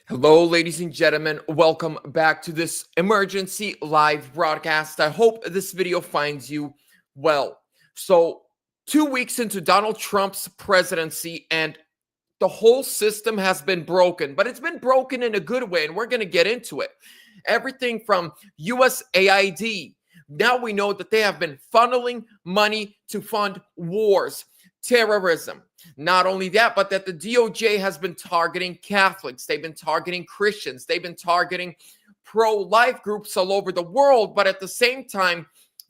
Hello, ladies and gentlemen. Welcome back to this emergency live broadcast. I hope this video finds you well. So, 2 weeks into Donald Trump's presidency, and the whole system has been broken, but it's been broken in a good way, and we're going to get into it. Everything from USAID. Now we know that they have been funneling money to fund wars, terrorism. Not only that, but that the DOJ has been targeting Catholics. They've been targeting Christians. They've been targeting pro-life groups all over the world, but at the same time,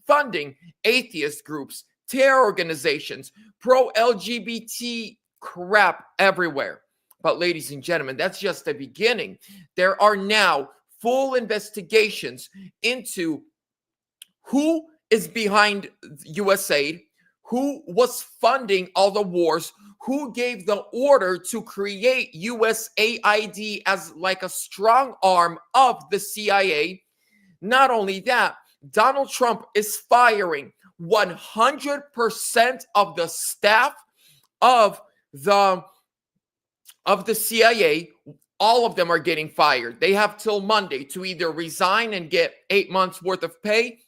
funding atheist groups, terror organizations, pro-LGBT crap everywhere. But ladies and gentlemen, that's just the beginning. There are now full investigations into who is behind USAID, who was funding all the wars, who gave the order to create USAID as like a strong arm of the CIA. Not only that, Donald Trump is firing 100% of the staff of the CIA. All of them are getting fired. They have till Monday to either resign and get 8 months worth of pay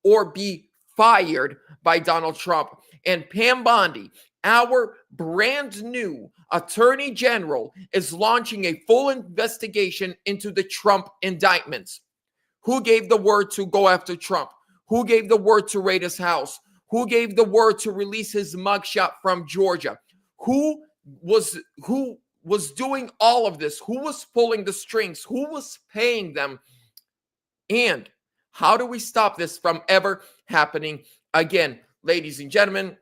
or be fired by Donald Trump. And Pam Bondi, our brand new attorney general, is launching a full investigation into the Trump indictments. Who gave the word to go after Trump? Who gave the word to raid his house? Who gave the word to release his mugshot from Georgia? Who was doing all of this? Who was pulling the strings? Who was paying them? And how do we stop this from ever happening again? Ladies and gentlemen,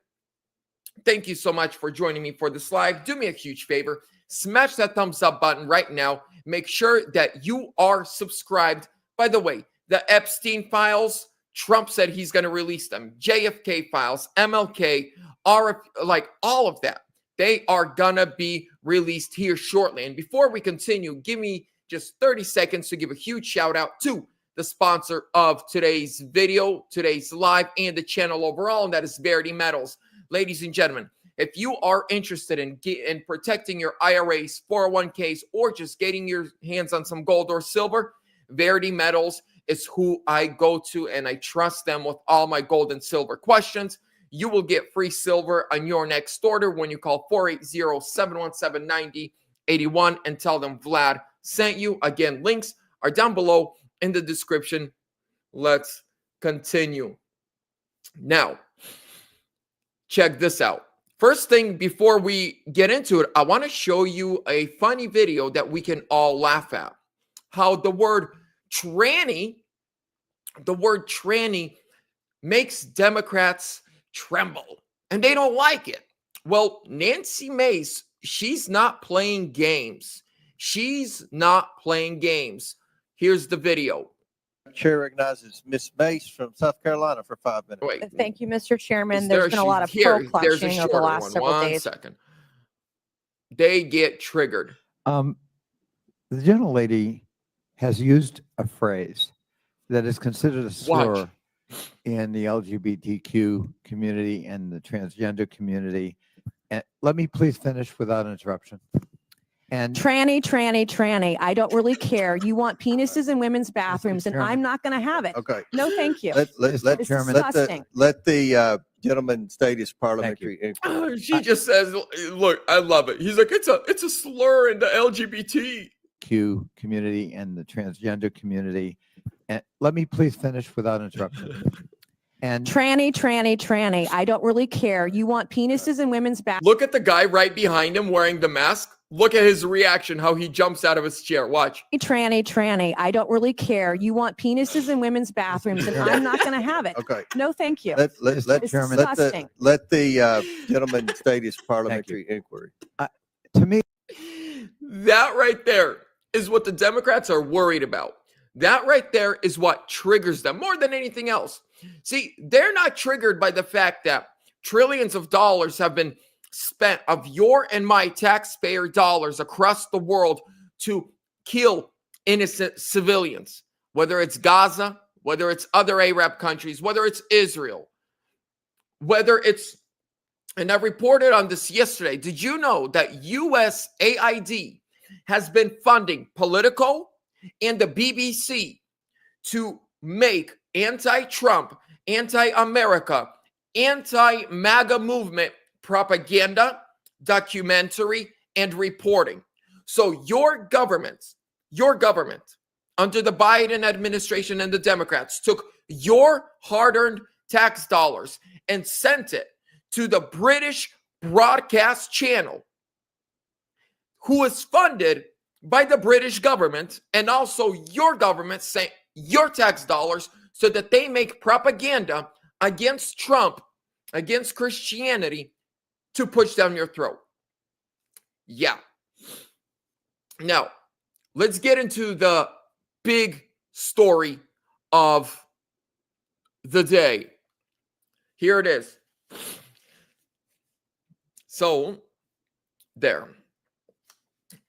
thank you so much for joining me for this live. Do me a huge favor. Smash that thumbs up button right now. Make sure that you are subscribed. By the way, the Epstein files, Trump said he's going to release them. JFK files, MLK, RF, like all of that. They are going to be released here shortly. And before we continue, give me just 30 seconds to give a huge shout out to the sponsor of today's video, today's live, and the channel overall, and that is VERITY Metals. Ladies and gentlemen, if you are interested in protecting your IRAs, 401ks, or just getting your hands on some gold or silver, VERITY Metals is who I go to, and I trust them with all my gold and silver questions. You will get free silver on your next order when you call 480-717-9081 and tell them Vlad sent you. Again, links are down below in the description. Let's continue. Now, check this out. First thing, before we get into it, I want to show you a funny video that we can all laugh at. How the word tranny makes Democrats tremble, and they don't like it. Well, Nancy Mace, she's not playing games. She's not playing games. Here's the video. Chair recognizes Ms. Mace from South Carolina for 5 minutes. Wait, thank you, Mr. Chairman. There's been a lot of pro-clutching over the last several days. 1 second. They get triggered. The gentlelady has used a phrase that is considered a slur in the LGBTQ community and the transgender community. And let me please finish without interruption. And Tranny. I don't really care. You want penises in women's bathrooms, and I'm not going to have it. Okay. No, thank you. Let It's disgusting. the gentleman state his parliamentary inquiry. She just says, look, I love it. He's like, it's a slur in the LGBT community and the transgender community. And let me please finish without interruption. And Tranny. I don't really care. You want penises in women's bathrooms. Look at the guy right behind him wearing the mask. Look at his reaction, how he jumps out of his chair. Watch. Tranny. I don't really care. You want penises in women's bathrooms, and I'm not going to have it. Okay. No, thank you. Let It's disgusting. the gentleman state his parliamentary inquiry. to me, That right there is what the Democrats are worried about. That right there is what triggers them more than anything else. See, they're not triggered by the fact that trillions of dollars have been spent of your and my taxpayer dollars across the world to kill innocent civilians, whether it's Gaza, whether it's other Arab countries, whether it's Israel, whether it's, and I reported on this yesterday. Did you know that USAID has been funding Politico and the BBC to make anti-Trump, anti-America, anti-MAGA movement propaganda, documentary, and reporting. So your government, under the Biden administration and the Democrats, took your hard-earned tax dollars and sent it to the British broadcast channel, who is funded by the British government, and also your government sent your tax dollars so that they make propaganda against Trump, against Christianity, to push down your throat. Yeah. Now, let's get into the big story of the day. Here it is. So, there.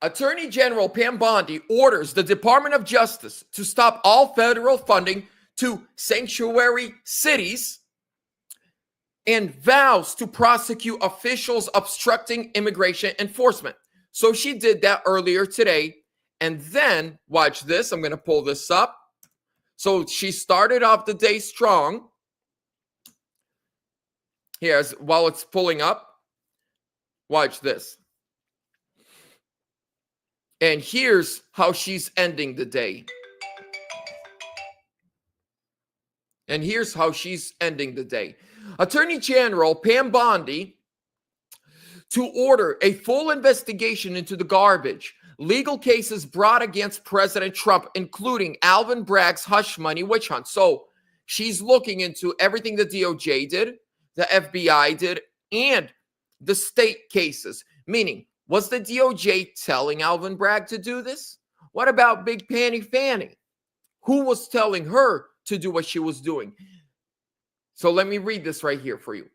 Attorney General Pam Bondi orders the Department of Justice to stop all federal funding to sanctuary cities and vows to prosecute officials obstructing immigration enforcement. So she did that earlier today. And then, watch this. I'm going to pull this up. So she started off the day strong. Here's, while it's pulling up, watch this. And here's how she's ending the day. And here's how she's ending the day. Attorney General Pam Bondi to order a full investigation into the garbage legal cases brought against President Trump, including Alvin Bragg's hush money witch hunt. So she's looking into everything the DOJ did, the FBI did, and the state cases. Meaning, was the DOJ telling Alvin Bragg to do this? What about Big Panty Fanny? Who was telling her to do what she was doing? So let me read this right here for you.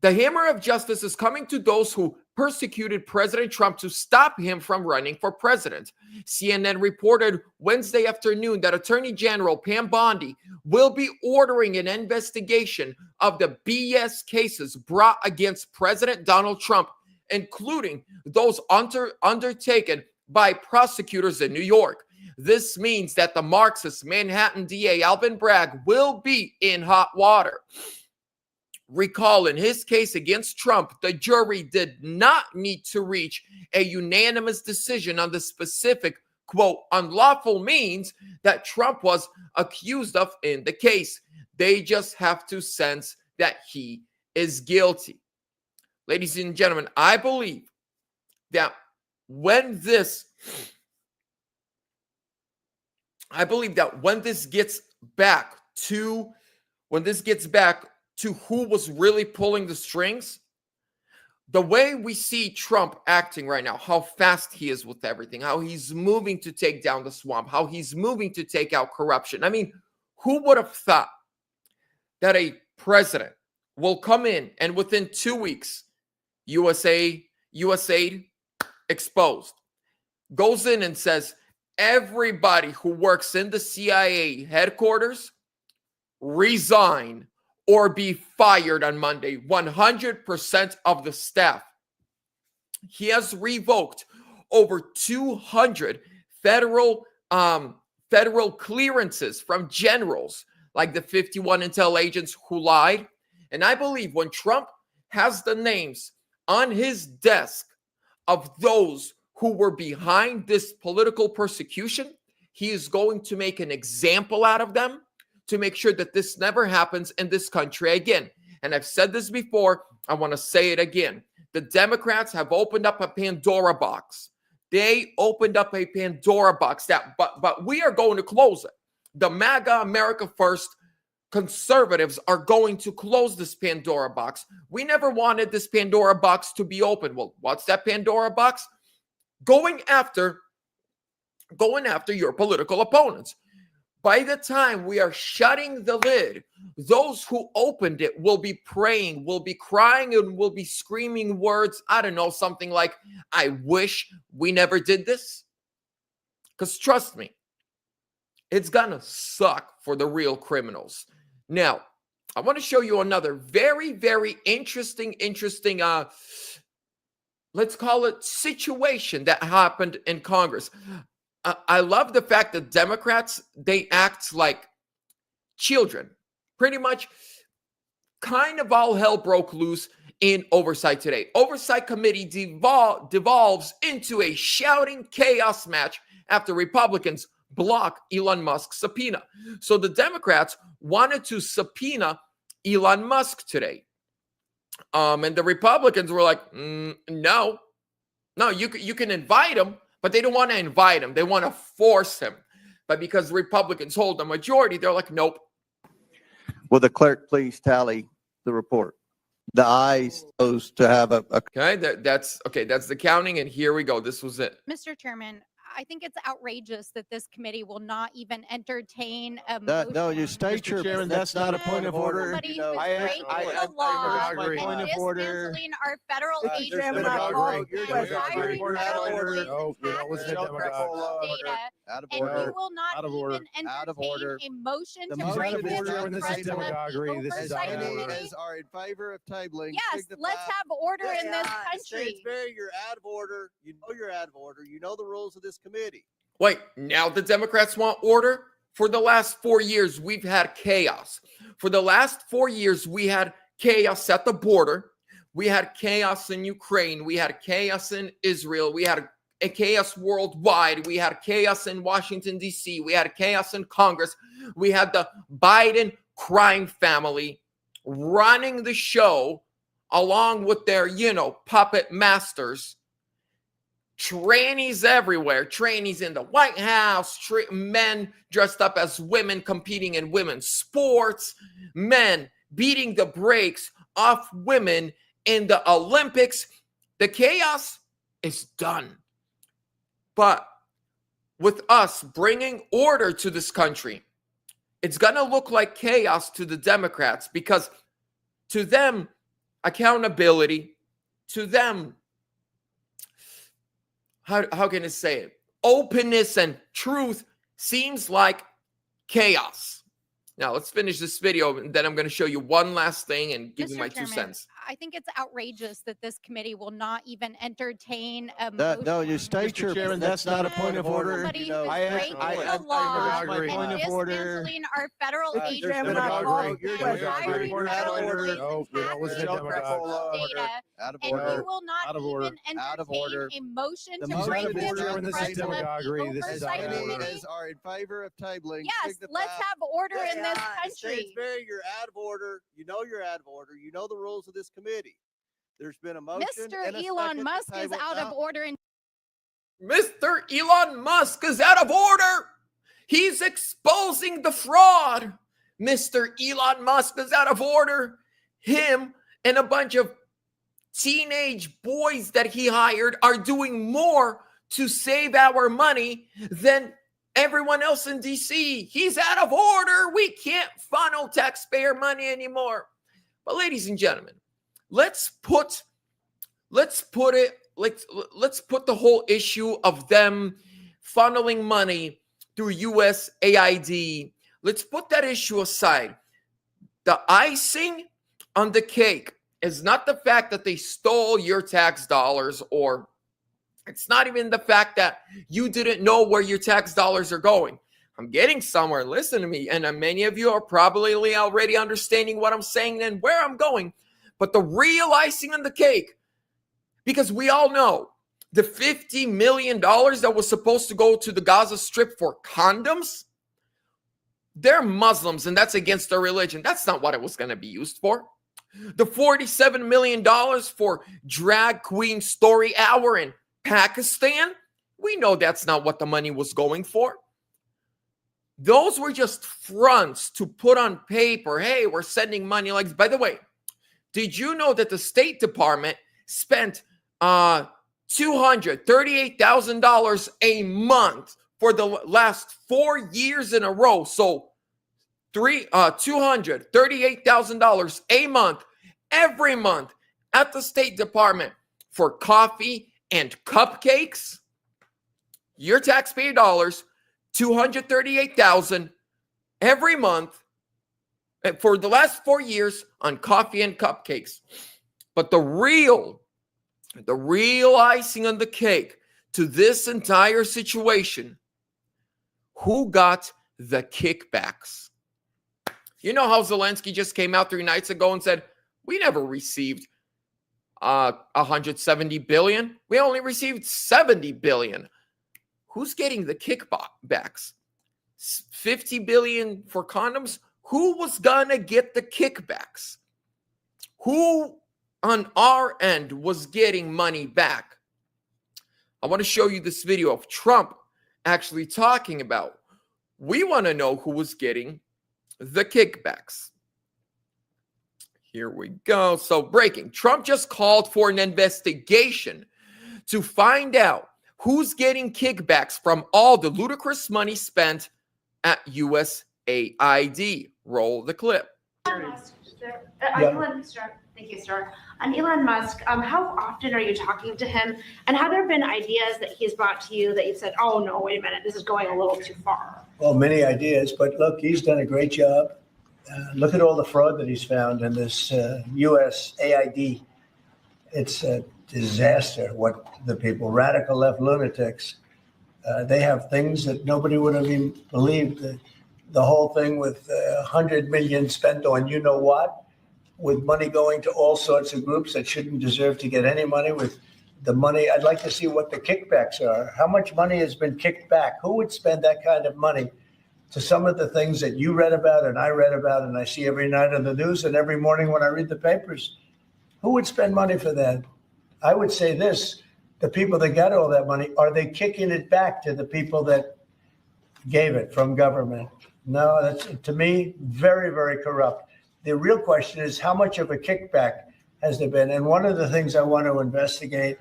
The hammer of justice is coming to those who persecuted President Trump to stop him from running for president. CNN reported Wednesday afternoon that Attorney General Pam Bondi will be ordering an investigation of the BS cases brought against President Donald Trump, including those undertaken by prosecutors in New York. This means that the Marxist Manhattan DA Alvin Bragg will be in hot water. Recall, in his case against Trump, the jury did not need to reach a unanimous decision on the specific, quote, unlawful means that Trump was accused of in the case. They just have to sense that he is guilty. Ladies and gentlemen, I believe that when this gets back to who was really pulling the strings, the way we see Trump acting right now, how fast he is with everything, how he's moving to take down the swamp, how he's moving to take out corruption. I mean, who would have thought that a president will come in and within 2 weeks, USAID exposed, goes in and says, everybody who works in the CIA headquarters resign or be fired on Monday, 100% of the staff. He has revoked over 200 federal clearances from generals like the 51 intel agents who lied. And I believe when Trump has the names on his desk of those who were behind this political persecution, he is going to make an example out of them to make sure that this never happens in this country again. And I've said this before, I want to say it again. The Democrats have opened up a Pandora box. They opened up a Pandora box but we are going to close it. The MAGA America First conservatives are going to close this Pandora box. We never wanted this Pandora box to be open. Well, what's that Pandora box? Going after your political opponents. By the time we are shutting the lid, those who opened it will be praying, will be crying, and will be screaming words. I don't know, something like, I wish we never did this. Because trust me, it's gonna suck for the real criminals. Now, I want to show you another very, very interesting let's call it situation that happened in Congress. I love the fact that Democrats, they act like children. Pretty much kind of all hell broke loose in Oversight today. Oversight Committee devolves into a shouting chaos match after Republicans block Elon Musk's subpoena. So the Democrats wanted to subpoena Elon Musk today. And the Republicans were like, no, you can invite him, but they don't want to invite him. They want to force him. But because Republicans hold the majority, they're like, nope. Will the clerk please tally the report? The ayes, those to have a Okay, that's the counting, and here we go. This was it. Mr. Chairman, I think it's outrageous that this committee will not even entertain a no, motion. you state your, Chairman, that's not a point of order. Somebody You who know, is breaking the law agree. and dismantling our federal There's agencies been a and vote. You're hiring You're out of federal order. agents No, you're not listening to accurate demagogues. data, Out of and order. you will not Out of order. even Out of entertain order. a motion The to motion bring is this out to of the order. This is president of demagoguery. the This is As Oversight out of many order. Committee. as are in favor of tabling. Yes, signify. let's have order in this country. Statesbury, you're out of order. You know you're out of order. You know the rules of this committee. Wait, now the Democrats want order? For the last 4 years, we've had chaos. For the last 4 years, we had chaos at the border. We had chaos in Ukraine. We had chaos in Israel. We had a chaos worldwide. We had chaos in Washington, D.C. We had chaos in Congress. We had the Biden crime family running the show along with their, puppet masters. Trannies everywhere. Trannies in the White House. Men dressed up as women competing in women's sports. Men beating the brakes off women in the Olympics. The chaos is done. But with us bringing order to this country, it's going to look like chaos to the Democrats because to them, accountability, to them, how can I say it? Openness and truth seems like chaos. Now, let's finish this video, and then I'm going to show you one last thing and give you Mr. my 2 Chairman, cents. I think it's outrageous that this committee will not even entertain a No, motion. you state Mr. your, Chairman, that's not a point of order. Somebody You know, who's I- breaking I- the I- law agree. and Point of order. dismantling our federal There's agencies been a Demagoguery. vote. and You're hiring Point of federal order. agents No, you're not listening to accurate demagogues. data, Out of and order. you will not Out of order. even Out of entertain order. a motion The to motion bring is this out to of the order. president of Demagoguery. the This is As out of Oversight many order. Committee. as are in favor of tabling. Yes, signify. let's have order in this country. Statesbury, you're out of order. You know you're out of order. You know the rules of this committee. There's been a motion. Mr. and a Elon second to Musk is table. out of Now, order in Mr. Elon Musk is out of order. He's exposing the fraud. Mr. Elon Musk is out of order. Him and a bunch of teenage boys that he hired are doing more to save our money than everyone else in DC. He's out of order. We can't funnel taxpayer money anymore. But ladies and gentlemen, let's put the whole issue of them funneling money through USAID. Let's put that issue aside. The icing on the cake is not the fact that they stole your tax dollars, or it's not even the fact that you didn't know where your tax dollars are going. I'm getting somewhere. Listen to me. And many of you are probably already understanding what I'm saying and where I'm going. But the real icing on the cake, because we all know the $50 million that was supposed to go to the Gaza Strip for condoms, they're Muslims and that's against their religion. That's not what it was going to be used for. The $47 million for Drag Queen Story Hour in Pakistan, we know that's not what the money was going for. Those were just fronts to put on paper. Hey, we're sending money. Like, by the way, did you know that the State Department spent $238,000 a month for the last 4 years in a row? So $238,000 a month, every month at the State Department for coffee and cupcakes. Your taxpayer dollars, $238,000 every month for the last 4 years on coffee and cupcakes. But the real the real icing on the cake to this entire situation, who got the kickbacks? You know how Zelensky just came out 3 nights ago and said, we never received 170 billion. We only received 70 billion. Who's getting the kickbacks? 50 billion for condoms? Who was gonna get the kickbacks? Who on our end was getting money back? I want to show you this video of Trump actually talking about, we want to know who was getting the kickbacks. Here we go. So breaking. Trump just called for an investigation to find out who's getting kickbacks from all the ludicrous money spent at USAID. Roll the clip. Elon, sir. Thank you, sir. On Elon Musk, how often are you talking to him? And have there been ideas that he's brought to you that you said, oh, no, wait a minute, this is going a little too far? Well, many ideas, but look, he's done a great job. Look at all the fraud that he's found in this USAID. It's a disaster what the people, radical left lunatics, they have things that nobody would have even believed. The whole thing with 100 million spent on you know what, with money going to all sorts of groups that shouldn't deserve to get any money. With the money, I'd like to see what the kickbacks are. How much money has been kicked back? Who would spend that kind of money to some of the things that you read about and I read about and I see every night on the news and every morning when I read the papers? Who would spend money for that? I would say this, the people that got all that money, are they kicking it back to the people that gave it from government? No, that's, to me, very, very corrupt. The real question is, how much of a kickback has there been? And one of the things I want to investigate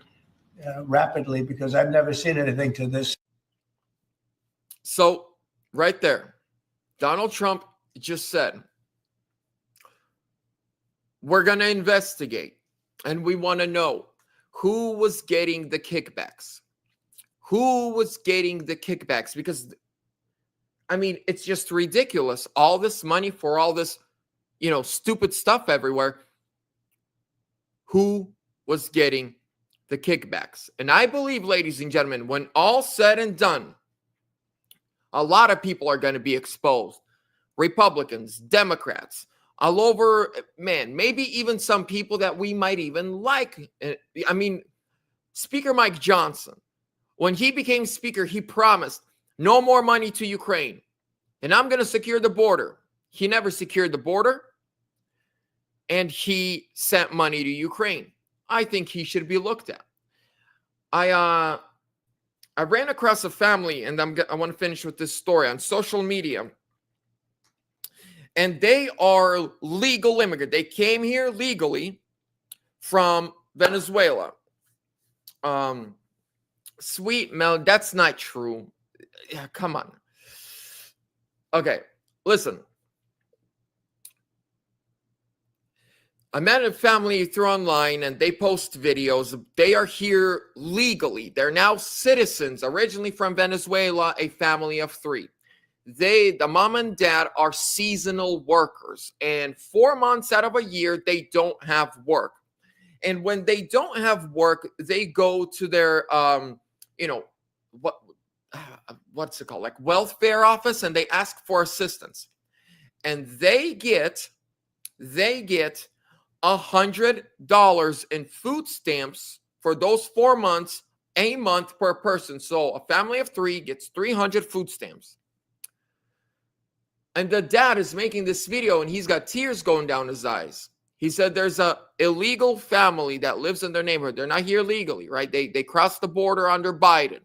rapidly, because I've never seen anything to this. So right there, Donald Trump just said, we're going to investigate and we want to know who was getting the kickbacks. Who was getting the kickbacks? Because, I mean, it's just ridiculous. All this money for all this, stupid stuff everywhere. Who was getting the kickbacks? And I believe, ladies and gentlemen, when all said and done, a lot of people are going to be exposed. Republicans, Democrats, all over, man, maybe even some people that we might even like. I mean, Speaker Mike Johnson, when he became speaker, he promised no more money to Ukraine. And I'm going to secure the border. He never secured the border. And he sent money to Ukraine. I think he should be looked at. I ran across a family, and I want to finish with this story, on social media. And they are legal immigrants. They came here legally from Venezuela. Sweet Mel, that's not true. Yeah, come on. Okay, listen. I met a family through online and they post videos. They are here legally. They're now citizens, originally from Venezuela, a family of 3. The mom and dad are seasonal workers, and 4 months out of a year, they don't have work. And when they don't have work, they go to their, what's it called? Like welfare office, and they ask for assistance. And they get $100 in food stamps for those 4 months, a month per person. So a family of 3 gets 300 food stamps. And the dad is making this video and he's got tears going down his eyes. He said there's a illegal family that lives in their neighborhood. They're not here legally, right? They crossed the border under Biden.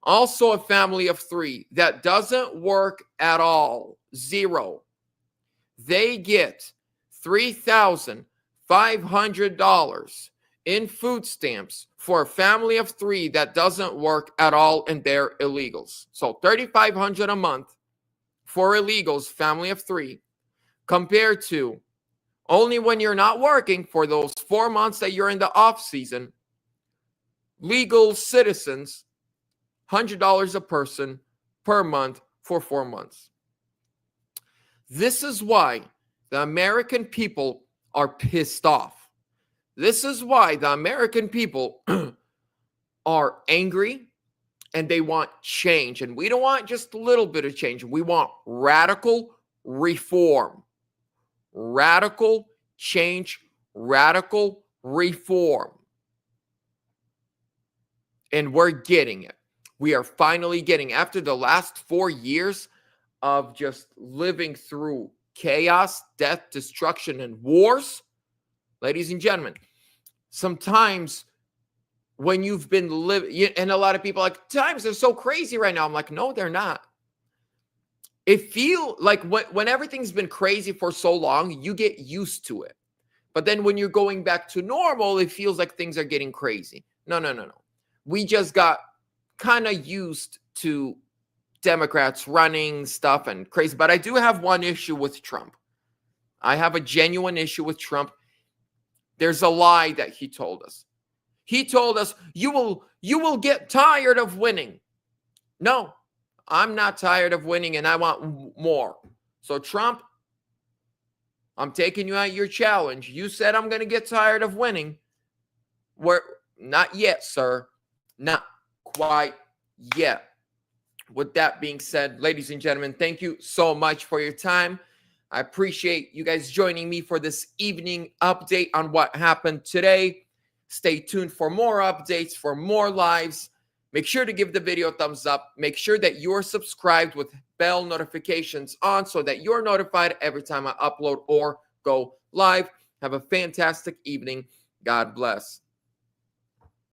Also a family of 3 that doesn't work at all. 0. They get $3,500 in food stamps for a family of 3 that doesn't work at all, and they're illegals. So $3,500 a month for illegals, family of 3, compared to only when you're not working for those 4 months that you're in the off season, legal citizens, $100 a person per month for 4 months. This is why the American people are pissed off. This is why the American people are angry and they want change. And we don't want just a little bit of change. We want radical reform, radical change, radical reform. And we're getting it. We are finally getting, after the last 4 years of just living through chaos, death, destruction, and wars, ladies and gentlemen, sometimes when you've been living, and a lot of people are like, times are so crazy right now. I'm like, no, they're not. It feels like when everything's been crazy for so long, you get used to it. But then when you're going back to normal, it feels like things are getting crazy. No. We just got kind of used to Democrats running stuff and crazy. But I do have one issue with Trump. I have a genuine issue with Trump. There's a lie that he told us. He told us, you will get tired of winning. No, I'm not tired of winning, and I want more. So Trump, I'm taking you at your challenge. You said I'm going to get tired of winning. Not yet, sir. Not quite yet. With that being said, ladies and gentlemen, thank you so much for your time. I appreciate you guys joining me for this evening update on what happened today. Stay tuned for more updates, for more lives. Make sure to give the video a thumbs up. Make sure that you're subscribed with bell notifications on so that you're notified every time I upload or go live. Have a fantastic evening. God bless.